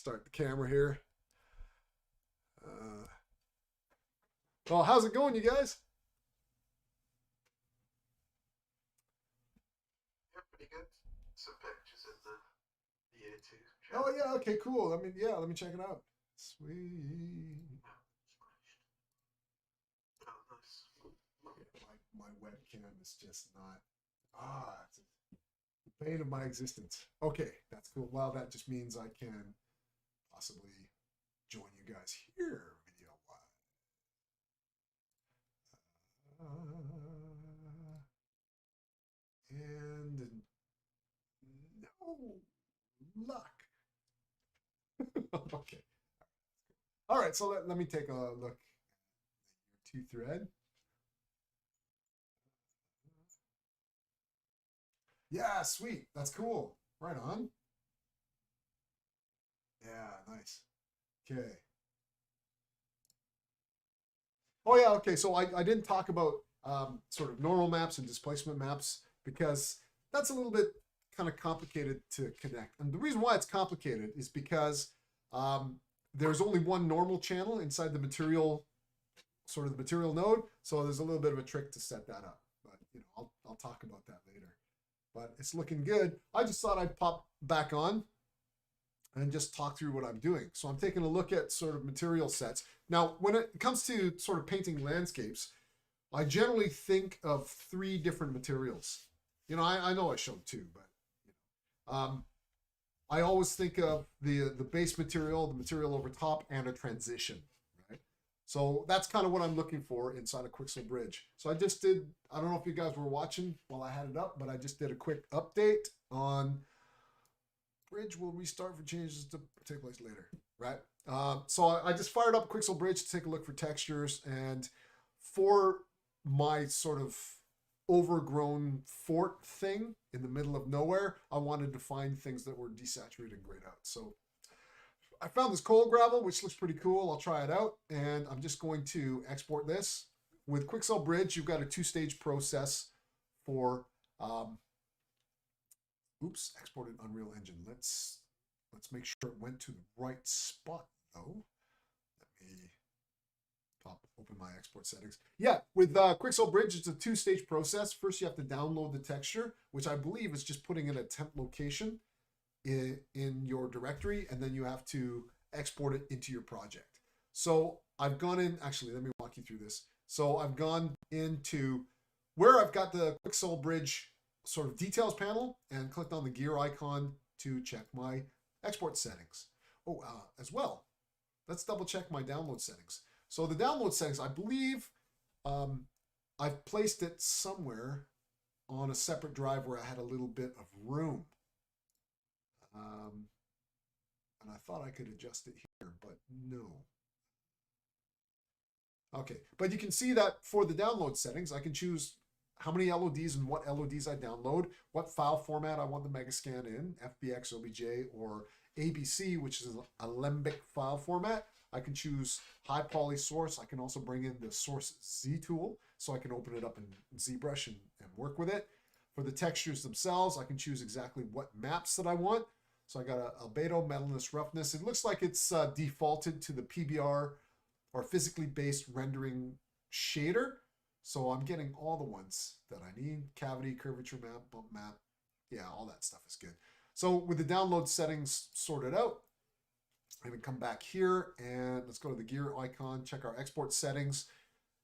start the camera here. Well, how's it going, you guys? Yeah, pretty good. Some pictures in the year two Oh channel. yeah, okay, cool. I mean, yeah, let me check it out. Sweet. Oh, nice. Yeah, my webcam is just not. It's a bane of my existence. Okay, that's cool. Well, that just means I can possibly join you guys here video wise. And no luck. Okay. All right, so let me take a look at your two thread. Yeah, sweet. That's cool. Right on. Yeah, nice. Okay. Oh yeah, okay. So I didn't talk about sort of normal maps and displacement maps because that's a little bit kind of complicated to connect. And the reason why it's complicated is because there's only one normal channel inside the material, sort of the material node. So there's a little bit of a trick to set that up. But you know, I'll talk about that later. But it's looking good. I just thought I'd pop back on and just talk through what I'm doing. So I'm taking a look at sort of material sets. Now, when it comes to sort of painting landscapes, I generally think of 3 different materials. You know, I know I showed 2, but you know, I always think of the base material, the material over top, and a transition, right? So that's kind of what I'm looking for inside of Quixel Bridge. So I just did, I don't know if you guys were watching while I had it up, but I just did a quick update on Bridge will restart for changes to take place later, right? So I just fired up Quixel Bridge to take a look for textures, and for my sort of overgrown fort thing in the middle of nowhere, I wanted to find things that were desaturated and grayed out. So I found this coal gravel, which looks pretty cool. I'll try it out, and I'm just going to export this. With Quixel Bridge, you've got a 2-stage process for exported Unreal Engine. Let's make sure it went to the right spot though. Let me open my export settings. Yeah, with Quixel Bridge, it's a 2-stage process. First, you have to download the texture, which I believe is just putting in a temp location in your directory, and then you have to export it into your project. So I've gone in, actually, let me walk you through this. So I've gone into where I've got the Quixel Bridge sort of details panel and clicked on the gear icon to check my export settings. As well, let's double check my download settings. So the download settings, I believe I've placed it somewhere on a separate drive where I had a little bit of room. And I thought I could adjust it here, but no. Okay, but you can see that for the download settings, I can choose how many LODs and what LODs I download, what file format I want the Megascan in, FBX, OBJ, or ABC, which is a lembic file format. I can choose high poly source. I can also bring in the source Z tool, so I can open it up in ZBrush and work with it. For the textures themselves, I can choose exactly what maps that I want. So I got a albedo, metalness, roughness. It looks like it's defaulted to the PBR or physically based rendering shader. So I'm getting all the ones that I need. Cavity, curvature map, bump map. Yeah, all that stuff is good. So with the download settings sorted out, I'm gonna come back here and let's go to the gear icon, check our export settings.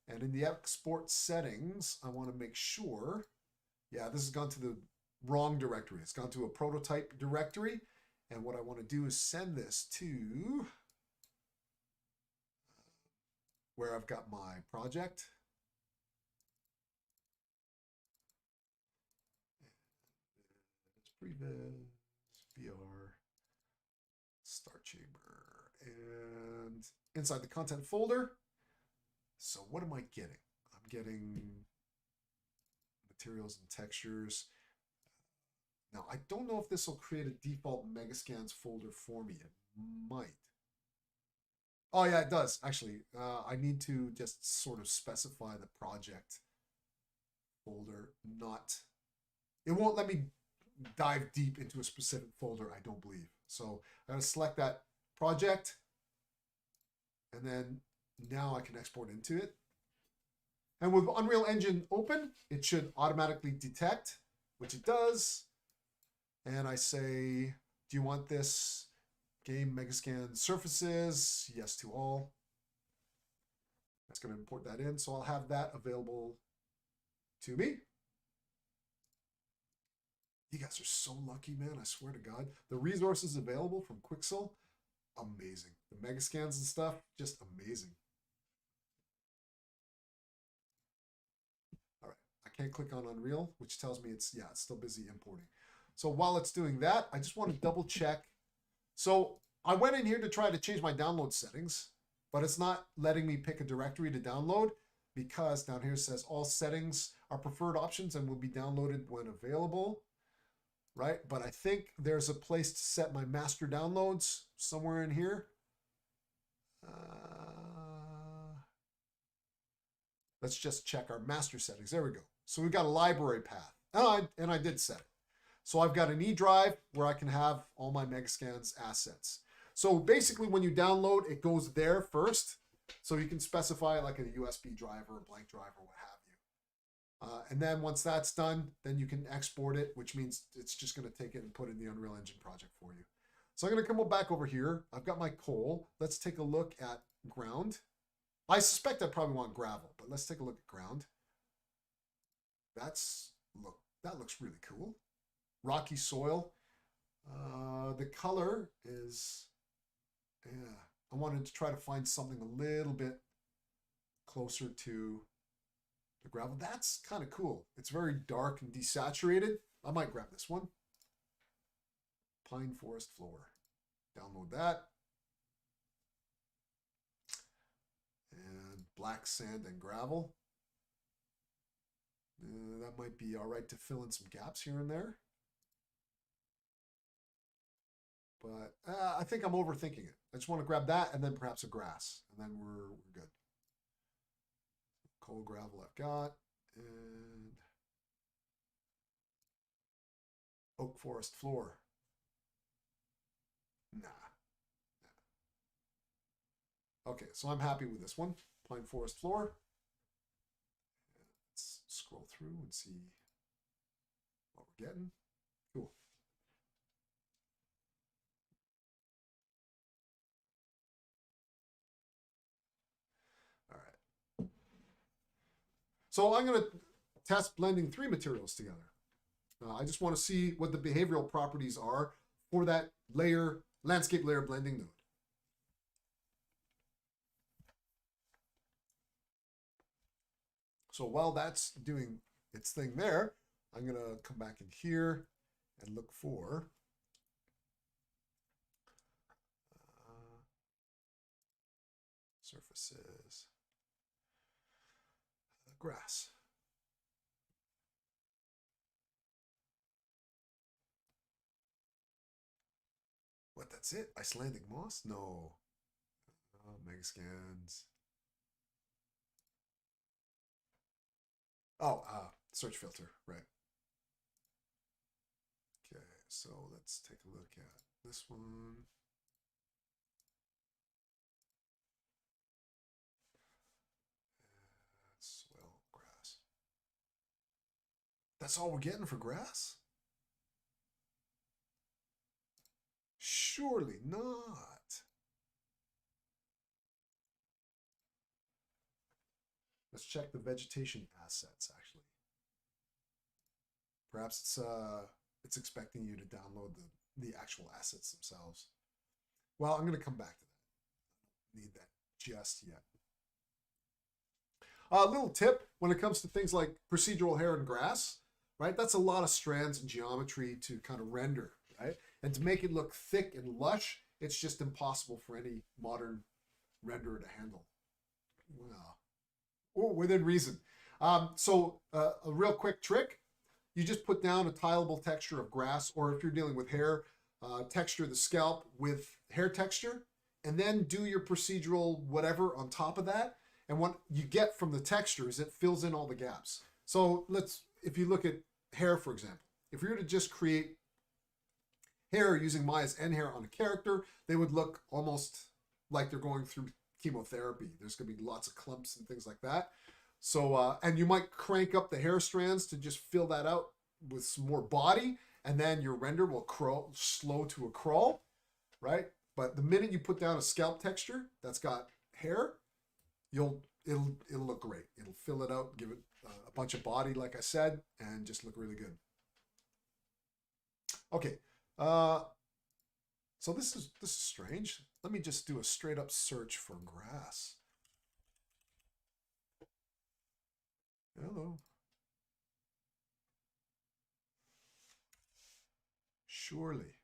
And in the export settings, I wanna make sure, yeah, this has gone to the wrong directory. It's gone to a prototype directory. And what I wanna do is send this to where I've got my project. Previs, VR, Star Chamber, and inside the content folder. So what am I getting? I'm getting materials and textures. Now, I don't know if this will create a default Megascans folder for me. It might. Oh yeah, it does, actually. I need to just sort of specify the project folder, not... It won't let me dive deep into a specific folder, I don't believe. So I gotta select that project. And then now I can export into it. And with Unreal Engine open, it should automatically detect, which it does. And I say, do you want this game Megascan surfaces? Yes to all. That's going to import that in. So I'll have that available to me. You guys are so lucky, man. I swear to God. The resources available from Quixel, amazing. The Megascans and stuff, just amazing. All right. I can't click on Unreal, which tells me it's still busy importing. So while it's doing that, I just want to double check. So I went in here to try to change my download settings, but it's not letting me pick a directory to download because down here it says all settings are preferred options and will be downloaded when available, right? But I think there's a place to set my master downloads somewhere in here. Let's just check our master settings. There we go. So we've got a library path. And I did set it. So I've got an E drive where I can have all my Megascans assets. So basically when you download, it goes there first. So you can specify like a USB drive or a blank drive or what have you. And then once that's done, then you can export it, which means it's just going to take it and put it in the Unreal Engine project for you. So I'm going to come back over here. I've got my coal. Let's take a look at ground. I suspect I probably want gravel, but let's take a look at ground. That looks really cool. Rocky soil. The color is, I wanted to try to find something a little bit closer to the gravel. That's kind of cool. It's very dark and desaturated. I might grab this one. Pine forest floor. Download that. And black sand and gravel. That might be all right to fill in some gaps here and there. But I think I'm overthinking it. I just want to grab that and then perhaps a grass. And then we're good. Coal gravel I've got. And oak forest floor. Nah. Okay, so I'm happy with this one. Pine forest floor. Let's scroll through and see what we're getting. Cool. All right. So I'm going to test blending 3 materials together. I just want to see what the behavioral properties are for that layer, landscape layer blending node. So while that's doing its thing there, I'm going to come back in here and look for surfaces, grass. What, that's it? Icelandic moss? No. Megascans. Oh, search filter, right. Okay, so let's take a look at this one. Soil, grass. That's all we're getting for grass? Surely not. Let's check the vegetation assets, actually. Perhaps it's expecting you to download the actual assets themselves. Well, I'm going to come back to that. Need that just yet. A little tip when it comes to things like procedural hair and grass, right? That's a lot of strands and geometry to kind of render, right? And to make it look thick and lush, it's just impossible for any modern renderer to handle. Well, or within reason. So a real quick trick, you just put down a tileable texture of grass, or if you're dealing with hair, texture the scalp with hair texture, and then do your procedural whatever on top of that. And what you get from the texture is it fills in all the gaps. So if you look at hair, for example, if you were to just create hair using Maya's end hair on a character, they would look almost like they're going through chemotherapy. There's going to be lots of clumps and things like that. So, and you might crank up the hair strands to just fill that out with some more body, and then your render will crawl, slow to a crawl, right? But the minute you put down a scalp texture that's got hair, it'll look great. It'll fill it out, give it a bunch of body, like I said, and just look really good. Okay, so this is strange. Let me just do a straight up search for grass. Hello. Surely.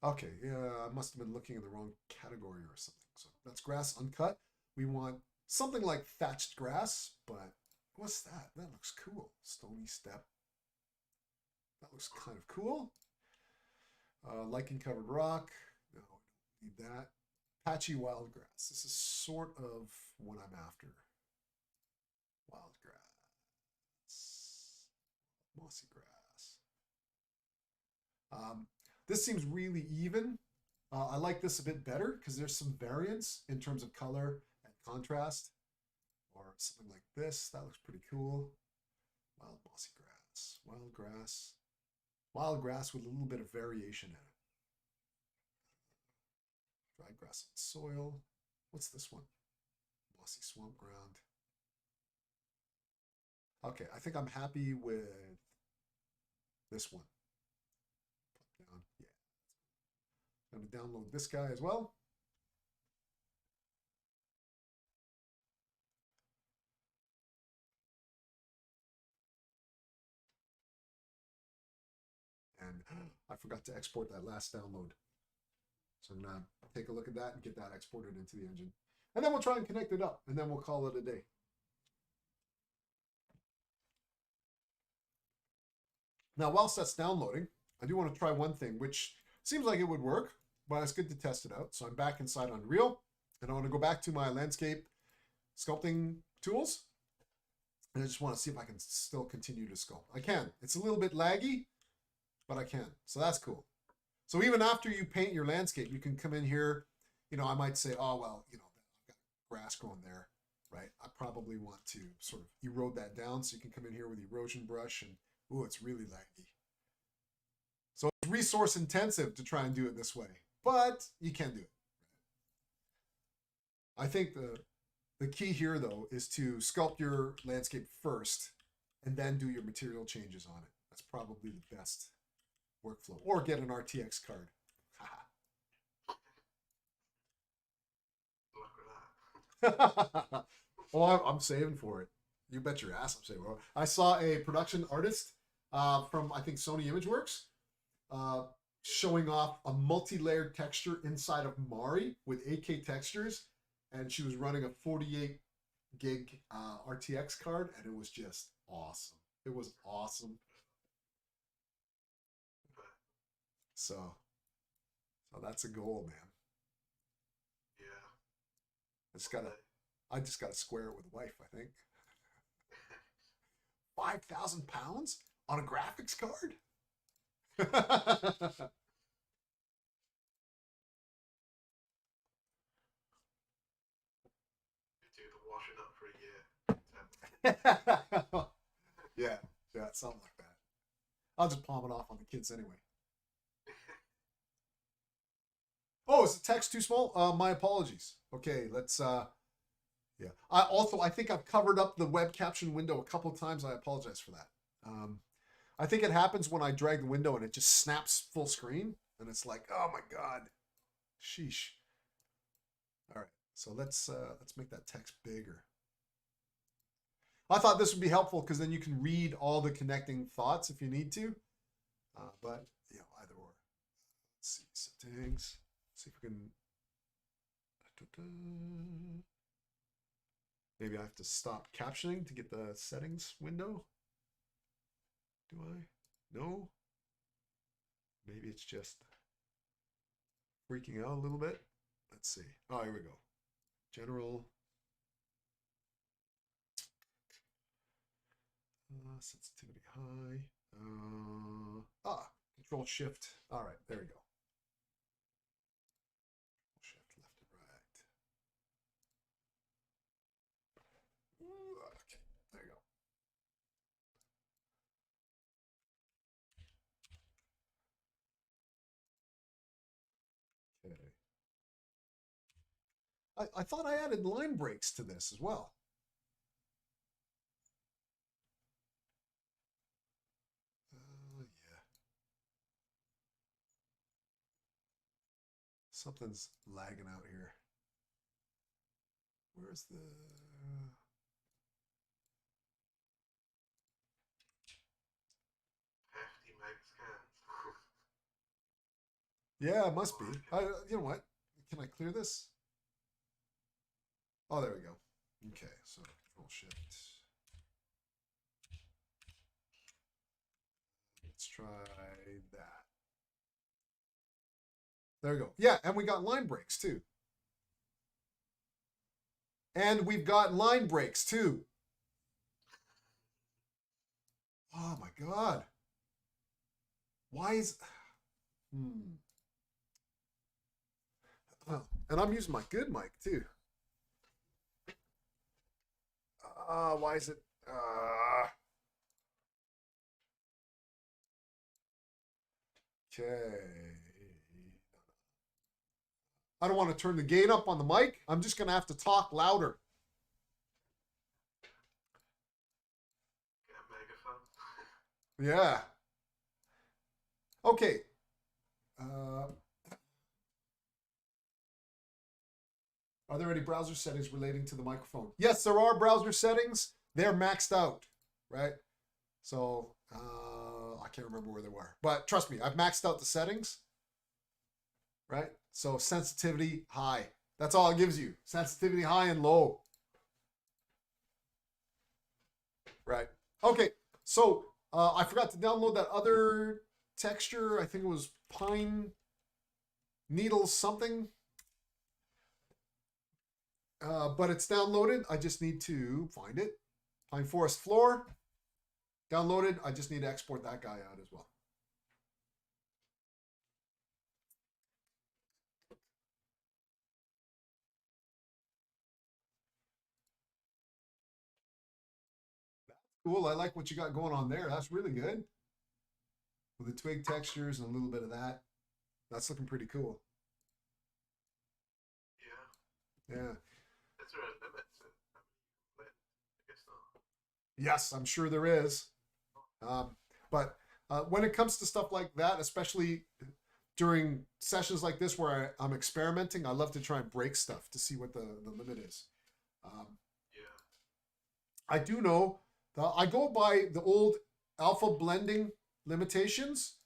Okay, yeah, I must have been looking in the wrong category or something. So that's grass uncut. We want something like thatched grass, but what's that? That looks cool. Stony steppe. That looks kind of cool. Lichen covered rock. No, we don't need that. Patchy wild grass. This is sort of what I'm after. Wild grass. Mossy grass. This seems really even. I like this a bit better because there's some variance in terms of color and contrast. Or something like this. That looks pretty cool. Wild mossy grass. Wild grass. Wild grass with a little bit of variation in it. Dry grass and soil. What's this one? Mossy swamp ground. Okay, I think I'm happy with this one. Down. Yeah. I'm going to download this guy as well. And I forgot to export that last download. So I'm going to take a look at that and get that exported into the engine. And then we'll try and connect it up, and then we'll call it a day. Now, whilst that's downloading, I do want to try one thing, which seems like it would work, but it's good to test it out. So I'm back inside Unreal, and I want to go back to my landscape sculpting tools. And I just want to see if I can still continue to sculpt. I can. It's a little bit laggy, but I can. So that's cool. So even after you paint your landscape, you can come in here. You know, I might say, oh, well, you know, I've got grass growing there, right? I probably want to sort of erode that down. So you can come in here with the erosion brush and, ooh, it's really laggy. So it's resource intensive to try and do it this way, but you can do it. I think the key here, though, is to sculpt your landscape first and then do your material changes on it. That's probably the best workflow. Or get an RTX card. Oh, I'm saving for it. You bet your ass I'm saving for it. I saw a production artist from, I think, Sony ImageWorks showing off a multi-layered texture inside of Mari with 8K textures. And she was running a 48 gig RTX card, and it was just awesome. It was awesome. So that's a goal, man. Yeah. I just gotta square it with wife, I think. 5,000 pounds on a graphics card? Do the washing up for a year. Yeah, something like that. I'll just palm it off on the kids anyway. Oh, is the text too small? My apologies. Okay, let's yeah. I think I've covered up the web caption window a couple of times. I apologize for that. I think it happens when I drag the window and it just snaps full screen, and it's like, oh my god, sheesh. All right, so let's make that text bigger. I thought this would be helpful because then you can read all the connecting thoughts if you need to. But you know, either or. Let's see settings. See if we can. Maybe I have to stop captioning to get the settings window. Do I? No. Maybe it's just freaking out a little bit. Let's see. Oh, here we go. General. Sensitivity high. Control Shift. All right, there we go. Shift left and right. Okay, there you go. Okay. I thought I added line breaks to this as well. Yeah. Something's lagging out here. Where's the... 50 meg scans. Yeah, it must be. You know what? Can I clear this? Oh, there we go. Okay, so Control Shift. Let's try that. There we go. Yeah, and we got line breaks too. And we've got line breaks too. Oh my God. Why is... Oh, and I'm using my good mic too. Why is it... Okay. I don't want to turn the gain up on the mic. I'm just going to have to talk louder. Get a megaphone. Yeah. Okay. Are there any browser settings relating to the microphone? Yes, there are browser settings. They're maxed out, right? So I can't remember where they were. But trust me, I've maxed out the settings, right? So sensitivity, high. That's all it gives you. Sensitivity, high and low. Right. Okay, so I forgot to download that other texture. I think it was pine needle something. But it's downloaded. I just need to find it. Pine forest floor. Downloaded. I just need to export that guy out as well. Cool. I like what you got going on there. That's really good. With the twig textures and a little bit of that. That's looking pretty cool. Yeah. Yeah. Is there a limit to I guess not. Yes, I'm sure there is. But when it comes to stuff like that, especially during sessions like this where I'm experimenting, I love to try and break stuff to see what the limit is. Yeah. I do know that I go by the old alpha blending limitations,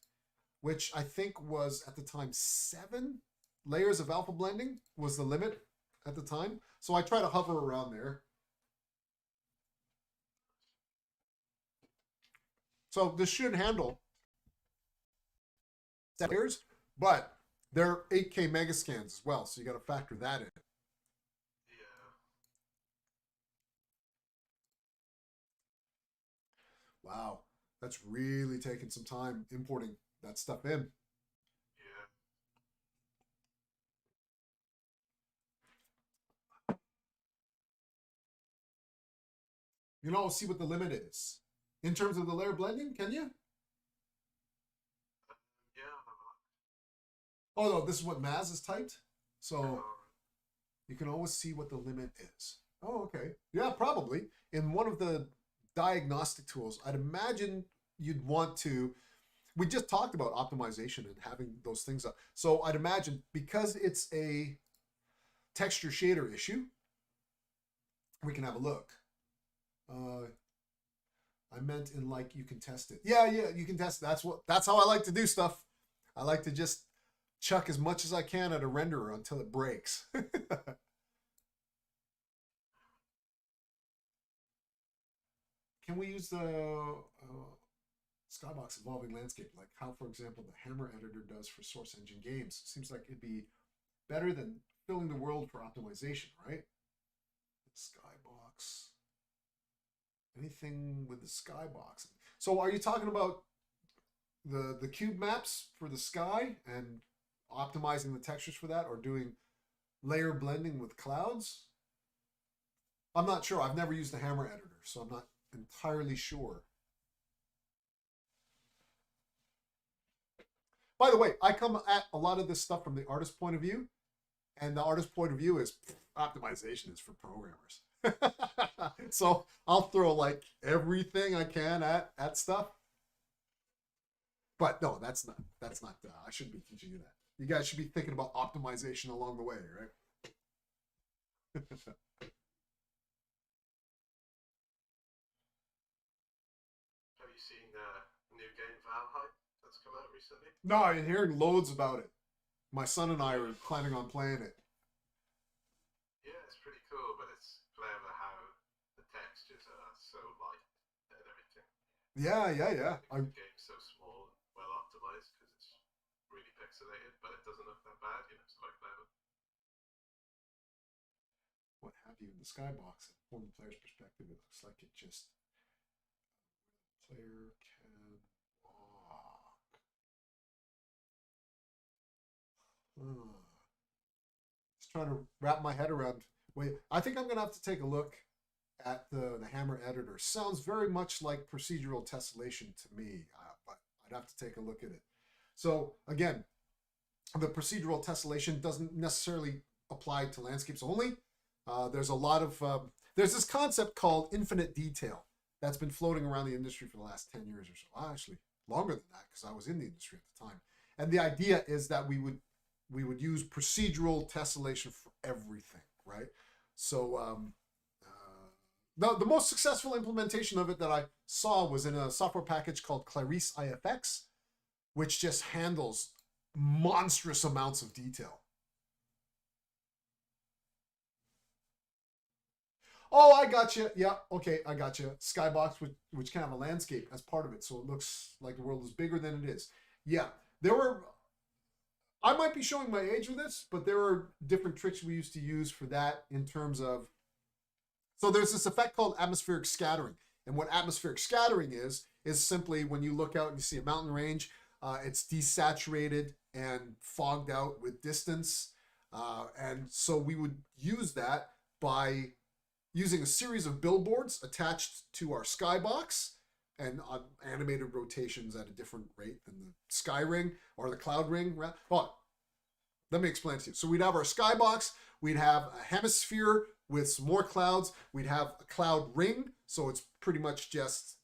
which I think was at the time 7 layers of alpha blending was the limit at the time. So I try to hover around there. So this should handle layers, but they're 8K megascans as well. So you got to factor that in. Yeah. Wow. That's really taking some time importing that stuff in. Yeah. You know, see what the limit is. In terms of the layer blending, can you? Yeah. Oh, no, this is what Maz has typed. So Oh, you can always see what the limit is. Oh, okay. Yeah, probably. In one of the diagnostic tools, I'd imagine you'd want to. We just talked about optimization and having those things up. So I'd imagine because it's a texture shader issue, we can have a look. I meant in like you can test it. Yeah, you can test it. That's how I like to do stuff. I like to just chuck as much as I can at a renderer until it breaks. Can we use the Skybox Evolving Landscape, like how, for example, the Hammer editor does for Source Engine games? Seems like it'd be better than filling the world for optimization, right? Skybox. Anything with the Skybox. So are you talking about the cube maps for the sky and optimizing the textures for that, or doing layer blending with clouds. I'm not sure. I've never used a hammer editor, so I'm not entirely sure. By the way, I come at a lot of this stuff from the artist point of view, and the artist point of view is optimization is for programmers. So I'll throw like everything I can at stuff. But no, that's not I shouldn't be teaching you that. You guys should be thinking about optimization along the way, right? Have you seen new game Valheim that's come out recently? No, I'm hearing loads about it. My son and I are planning on playing it. Yeah, it's pretty cool, but it's clever how the textures are so light and everything. Yeah. The game's so small and well optimized because it's really pixelated, but it doesn't look that bad. You know, it's quite clever. What have you in the skybox? From the player's perspective, it looks like it just player can walk. Just trying to wrap my head around. Wait, I think I'm gonna have to take a look at the hammer editor. Sounds very much like procedural tessellation to me, but I'd have to take a look at it. So again, the procedural tessellation doesn't necessarily apply to landscapes only. There's a lot of there's this concept called infinite detail that's been floating around the industry for the last 10 years or so. Actually, longer than that, because I was in the industry at the time. And the idea is that we would use procedural tessellation for everything, right? So the most successful implementation of it that I saw was in a software package called Clarice IFX, which just handles monstrous amounts of detail. Oh, I got you. Yeah, okay, I got you. Skybox, which can have a landscape as part of it, so it looks like the world is bigger than it is. Yeah, there were. I might be showing my age with this, but there are different tricks we used to use for that in terms of. So there's this effect called atmospheric scattering, and what atmospheric scattering is simply when you look out and you see a mountain range, it's desaturated and fogged out with distance, and so we would use that by using a series of billboards attached to our skybox and animated rotations at a different rate than the sky ring or the cloud ring. Well, let me explain to you. So we'd have our skybox, we'd have a hemisphere with some more clouds, we'd have a cloud ring, so it's pretty much just,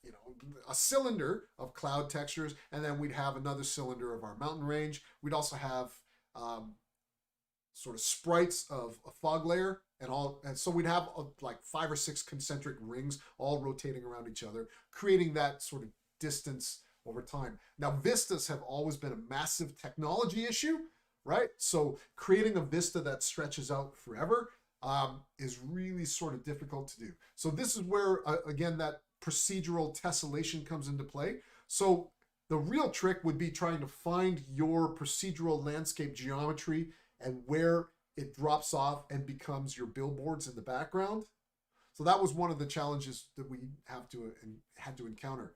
you know, a cylinder of cloud textures, and then we'd have another cylinder of our mountain range. We'd also have sort of sprites of a fog layer and so we'd have like 5 or 6 concentric rings all rotating around each other, creating that sort of distance over time. Now, vistas have always been a massive technology issue, right? So creating a vista that stretches out forever is really sort of difficult to do. So this is where, again, that procedural tessellation comes into play. So the real trick would be trying to find your procedural landscape geometry and where it drops off and becomes your billboards in the background. So that was one of the challenges that we had to encounter,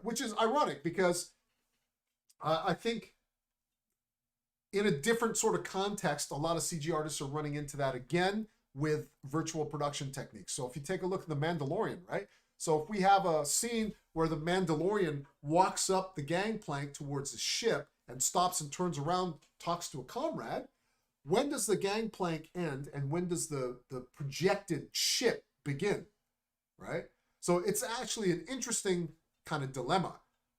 which is ironic because I think in a different sort of context, a lot of CG artists are running into that again with virtual production techniques. So if you take a look at The Mandalorian, right? So if we have a scene where the Mandalorian walks up the gangplank towards the ship and stops and turns around, talks to a comrade, when does the gangplank end and when does the projected ship begin, right? So it's actually an interesting kind of dilemma,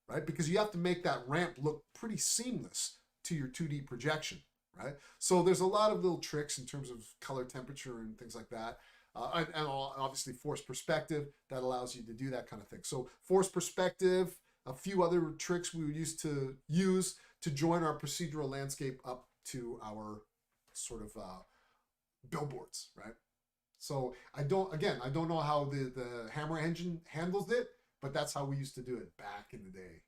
right? Because you have to make that ramp look pretty seamless to your 2D projection, right? So there's a lot of little tricks in terms of color temperature and things like that. And obviously forced perspective that allows you to do that kind of thing. So forced perspective, a few other tricks we would use to join our procedural landscape up to our sort of billboards, right? So I don't know how the Hammer engine handles it, but that's how we used to do it back in the day,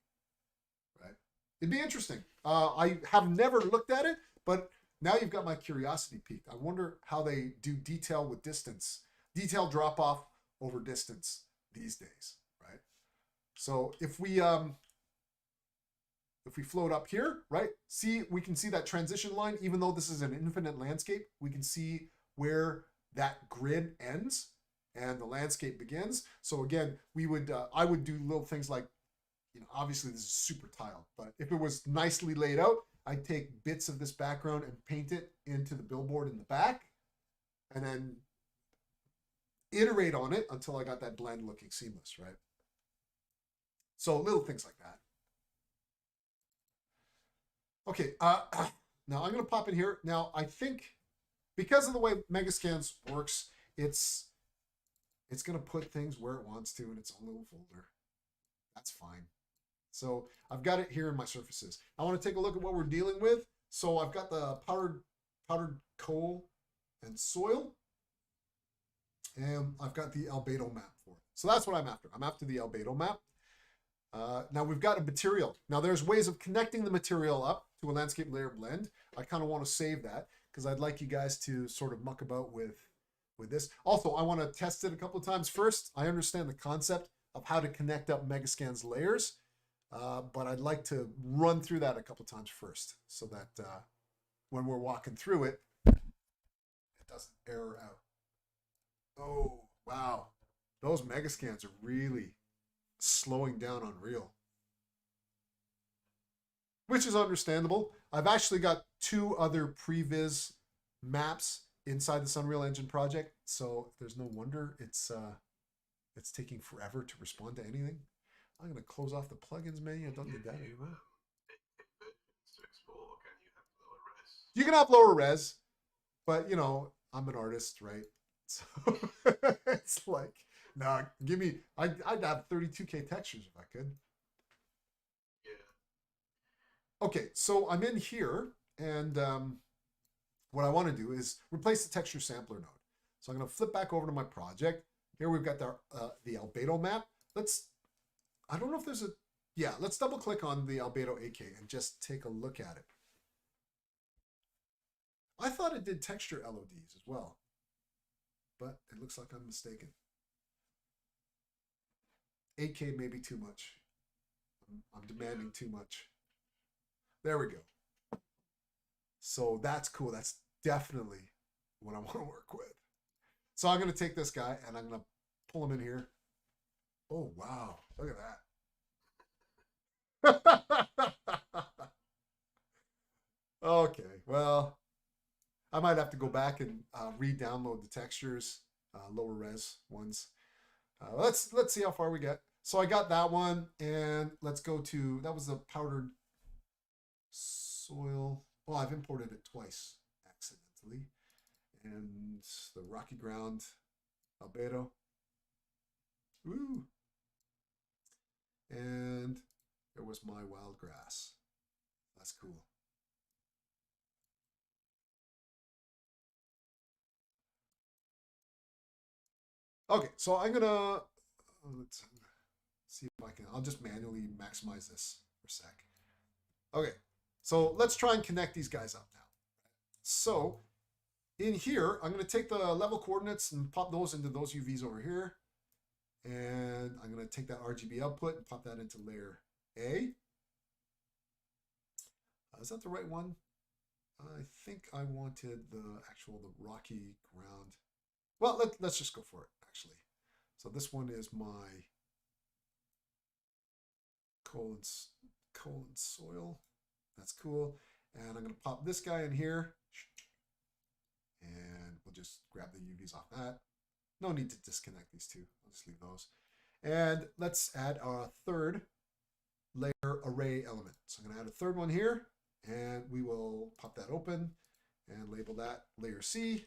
right? It'd be interesting. I have never looked at it, but now you've got my curiosity piqued. I wonder how they do detail with distance, detail drop off over distance these days, right? So if we if we float up here, right? See, we can see that transition line, even though this is an infinite landscape, we can see where that grid ends and the landscape begins. So again, we would, I would do little things like, you know, obviously this is super tiled, but if it was nicely laid out, I'd take bits of this background and paint it into the billboard in the back, and then iterate on it until I got that blend looking seamless, right? So little things like that. Okay, now I'm gonna pop in here. Now I think because of the way Megascans works, it's gonna put things where it wants to in its own little folder. That's fine. So I've got it here in my surfaces. I want to take a look at what we're dealing with. So I've got the powdered coal and soil, and I've got the albedo map for it. So that's what I'm after. I'm after the albedo map. Now we've got a material. Now there's ways of connecting the material up to a landscape layer blend. I kind of want to save that because I'd like you guys to sort of muck about with this. Also, I want to test it a couple of times first. I understand the concept of how to connect up Megascan's layers, but I'd like to run through that a couple of times first so that when we're walking through it, it doesn't error out. Oh, wow. Those Megascans are really slowing down on Real, which is understandable. I've actually got 2 other previs maps inside this Unreal Engine project, so there's no wonder it's taking forever to respond to anything. I'm going to close off the plugins menu. I don't need that anymore. To explore, can you have lower res? You can have lower res, but you know, I'm an artist, right? So it's like, nah, give me, I'd have 32K textures if I could. Yeah. Okay, so I'm in here, and what I want to do is replace the texture sampler node. So I'm going to flip back over to my project. Here we've got the albedo map. I don't know if there's a, yeah, let's double click on the albedo AK and just take a look at it. I thought it did texture LODs as well, but it looks like I'm mistaken. 8K may be too much. I'm demanding too much. There we go. So that's cool. That's definitely what I want to work with. So I'm going to take this guy and I'm going to pull him in here. Oh, wow. Look at that. Okay, well, I might have to go back and re-download the textures, lower res ones. Let's see how far we get. So I got that one, and let's go to, that was the powdered soil. Well, I've imported it twice accidentally. And the rocky ground albedo. Ooh. And there was my wild grass. That's cool. Okay, so I'm gonna, let's see if I can, I'll just manually maximize this for a sec. Okay, so let's try and connect these guys up now. So in here, I'm gonna take the level coordinates and pop those into those UVs over here. And I'm gonna take that RGB output and pop that into layer A. Is that the right one? I think I wanted the rocky ground. Well, let's just go for it, actually. So this one is my coal and soil. That's cool. And I'm going to pop this guy in here. And we'll just grab the UVs off that. No need to disconnect these two. I'll just leave those. And let's add our third layer array element. So I'm going to add a third one here. And we will pop that open and label that layer C.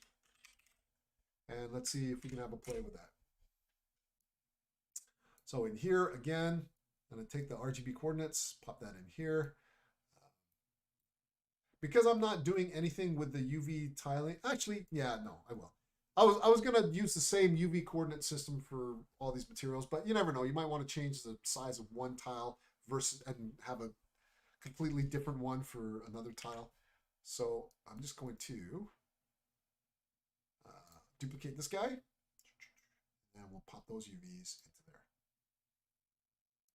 And let's see if we can have a play with that. So in here, again, I'm going to take the RGB coordinates, pop that in here. Because I'm not doing anything with the UV tiling. Actually, yeah, no, I will. I was going to use the same UV coordinate system for all these materials, but you never know. You might want to change the size of one tile versus and have a completely different one for another tile. So I'm just going to duplicate this guy, and we'll pop those UVs into there.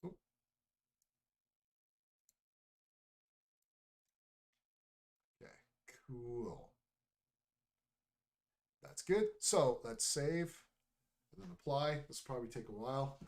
Oop. Cool. That's good. So let's save and then apply. This will probably take a while.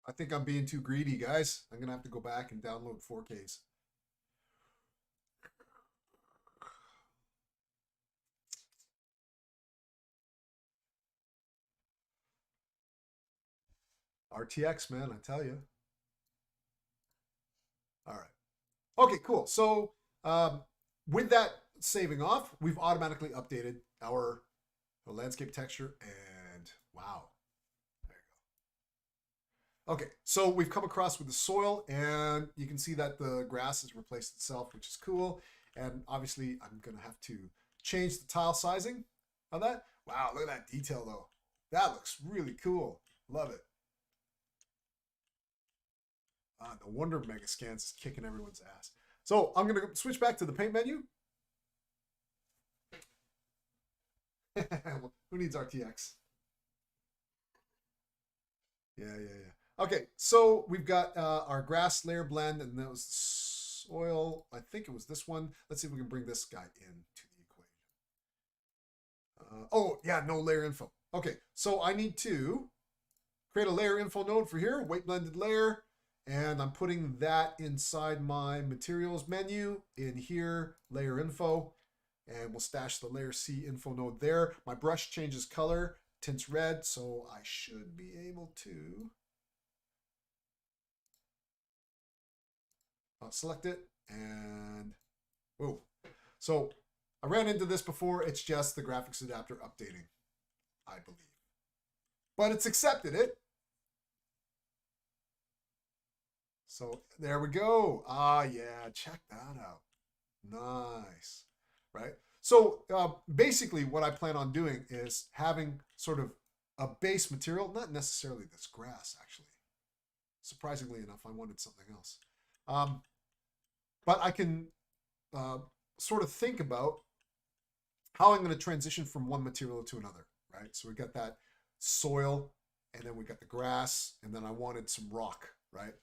I think I'm being too greedy, guys. I'm gonna have to go back and download 4Ks. RTX, man, I tell you. All right. Okay, cool. So with that saving off, we've automatically updated our landscape texture, and wow. There you go. Okay, so we've come across with the soil, and you can see that the grass has replaced itself, which is cool. And obviously, I'm going to have to change the tile sizing of that. Wow, look at that detail, though. That looks really cool. Love it. No wonder Megascans is kicking everyone's ass. So I'm going to switch back to the paint menu. Who needs RTX? Yeah. Okay, so we've got our grass layer blend, and that was the soil. I think it was this one. Let's see if we can bring this guy into the equation. Oh, yeah, no layer info. Okay, so I need to create a layer info node for here, weight blended layer, and I'm putting that inside my materials menu in here, layer info, and we'll stash the layer C info node there. My brush changes color, tints red, so I should be able to select it, and whoa. So I ran into this before. It's just the graphics adapter updating, I believe. But it's accepted it. So there we go. Ah, yeah, check that out. Nice, right? So basically what I plan on doing is having sort of a base material, not necessarily this grass, actually. Surprisingly enough, I wanted something else. But I can sort of think about how I'm going to transition from one material to another, right? So we got that soil, and then we got the grass, and then I wanted some rock, right?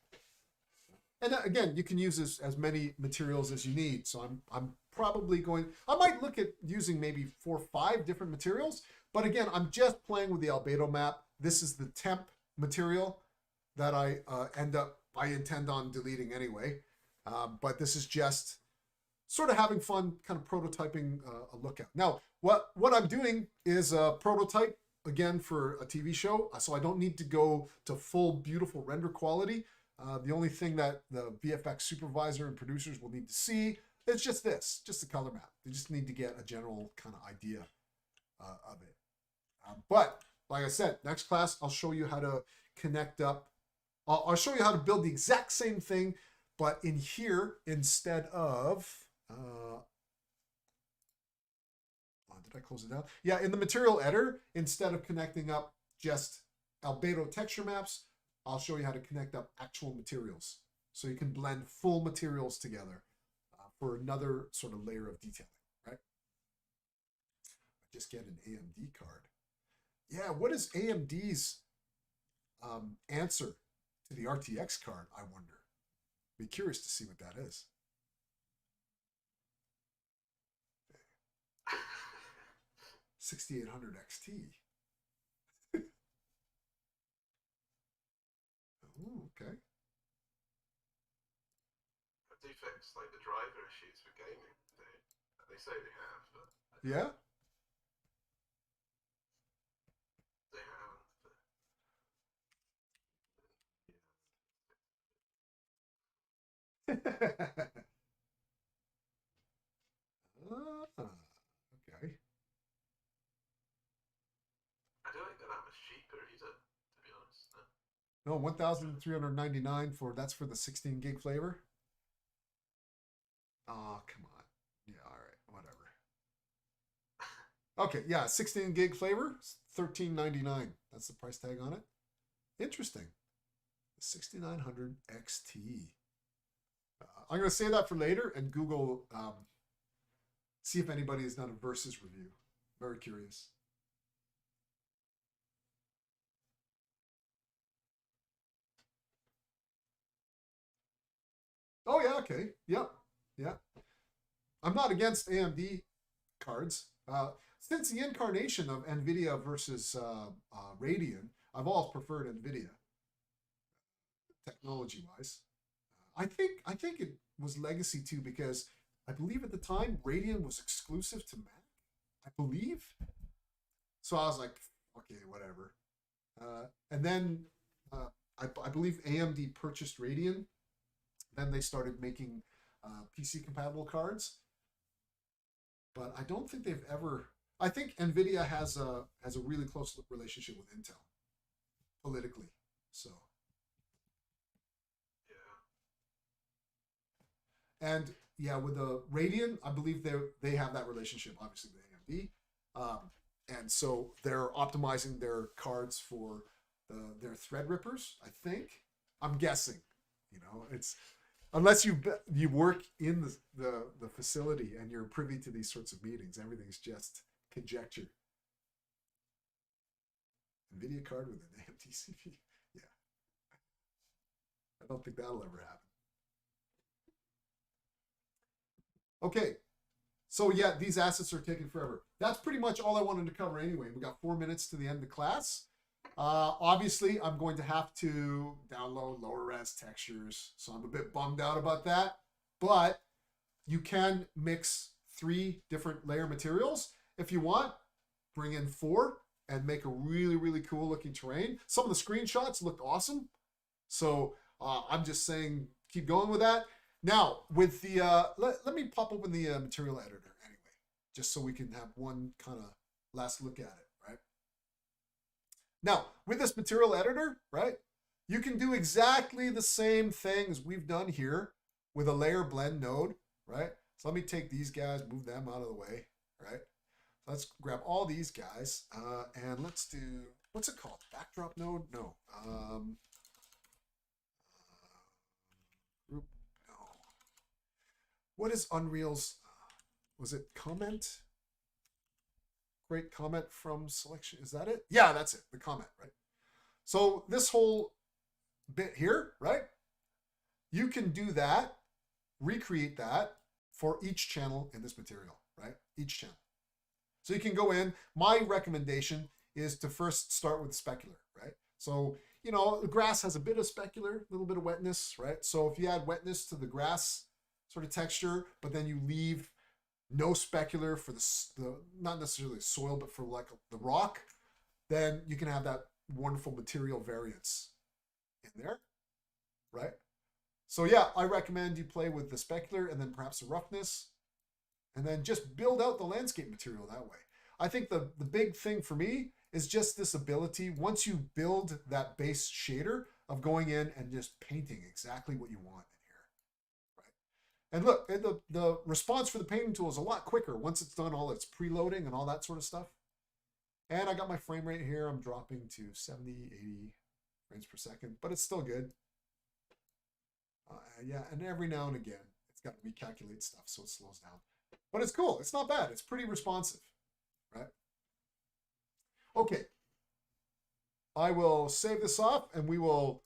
And again, you can use as many materials as you need. So I'm probably going, I might look at using maybe 4 or 5 different materials. But again, I'm just playing with the albedo map. This is the temp material that I intend on deleting anyway. But this is just sort of having fun, kind of prototyping a look at. Now, what I'm doing is a prototype, again, for a TV show. So I don't need to go to full, beautiful render quality. The only thing that the VFX supervisor and producers will need to see is just this, just the color map. They just need to get a general kind of idea of it. But like I said, next class, I'll show you how to connect up. I'll show you how to build the exact same thing, but in here, instead of, did I close it down? Yeah, in the material editor, instead of connecting up just albedo texture maps, I'll show you how to connect up actual materials. So you can blend full materials together for another sort of layer of detailing, right? Just get an AMD card. Yeah, what is AMD's answer to the RTX card, I wonder? Be curious to see what that is. 6800 XT. Ooh, okay. Have they fixed like the driver issues for gaming? They say they have, but Yeah. they haven't. Okay. I don't think they're that much cheaper either, to be honest. No, 1,399 that's for the 16 gig flavor. Oh, come on. Yeah, all right, whatever. Okay, yeah, 16 gig flavor, $13.99. That's the price tag on it. Interesting. 6900 XT. I'm going to save that for later and Google, see if anybody has done a versus review. Very curious. Oh yeah, okay, yeah, yeah. I'm not against AMD cards. Since the incarnation of Nvidia versus Radeon, I've always preferred Nvidia technology-wise. I think it was legacy too because I believe at the time Radeon was exclusive to Mac. I believe. So I was like, okay, whatever. And then I believe AMD purchased Radeon. Then they started making PC compatible cards, but I don't think they've ever. I think Nvidia has a really close relationship with Intel politically. So Yeah. and yeah, with the Radeon, I believe they have that relationship obviously with AMD, and so they're optimizing their cards for their Threadrippers. I think I'm guessing. You know, it's unless you work in the facility and you're privy to these sorts of meetings, everything's just conjecture. Nvidia card with an AMD CPU. Yeah, I don't think that'll ever happen. Okay, so yeah, these assets are taking forever. That's pretty much all I wanted to cover anyway. We got 4 minutes to the end of the class. Obviously, I'm going to have to download lower res textures, so I'm a bit bummed out about that. But you can mix 3 different layer materials if you want. Bring in 4 and make a really, really cool looking terrain. Some of the screenshots looked awesome. So I'm just saying, keep going with that. Now, with the, let me pop open the material editor anyway, just so we can have one kind of last look at it, right? Now, with this material editor, right, you can do exactly the same things we've done here with a layer blend node, right? So let me take these guys, move them out of the way, right? Let's grab all these guys and let's do, what's it called? Backdrop node? No. Group? No. What is Unreal's, was it comment? Great comment from selection. Is that it? Yeah, that's it. The comment, right? So this whole bit here, right? You can do that, recreate that for each channel in this material, right? Each channel. So you can go in. My recommendation is to first start with specular, right? So, you know, the grass has a bit of specular, a little bit of wetness, right? So if you add wetness to the grass sort of texture, but then you leave no specular for the not necessarily soil, but for like the rock, then you can have that wonderful material variance in there, right? So yeah, I recommend you play with the specular and then perhaps the roughness, and then just build out the landscape material that way. I think the big thing for me is just this ability, once you build that base shader, of going in and just painting exactly what you want in here, right? And look, the response for the painting tool is a lot quicker once it's done all its preloading and all that sort of stuff. And I got my frame rate here. I'm dropping to 70, 80 frames per second, but it's still good. Yeah, and every now and again, it's got to recalculate stuff, so it slows down. But it's cool. It's not bad. It's pretty responsive, right? Okay. I will save this off, and we will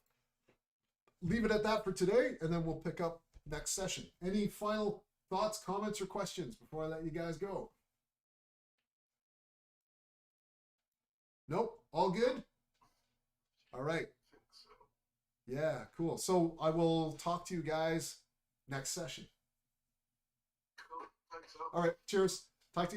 leave it at that for today, and then we'll pick up next session. Any final thoughts, comments, or questions before I let you guys go? Nope. All good? All right. Yeah, cool. So I will talk to you guys next session. Cool. Thanks, All right. Cheers. Talk to you guys.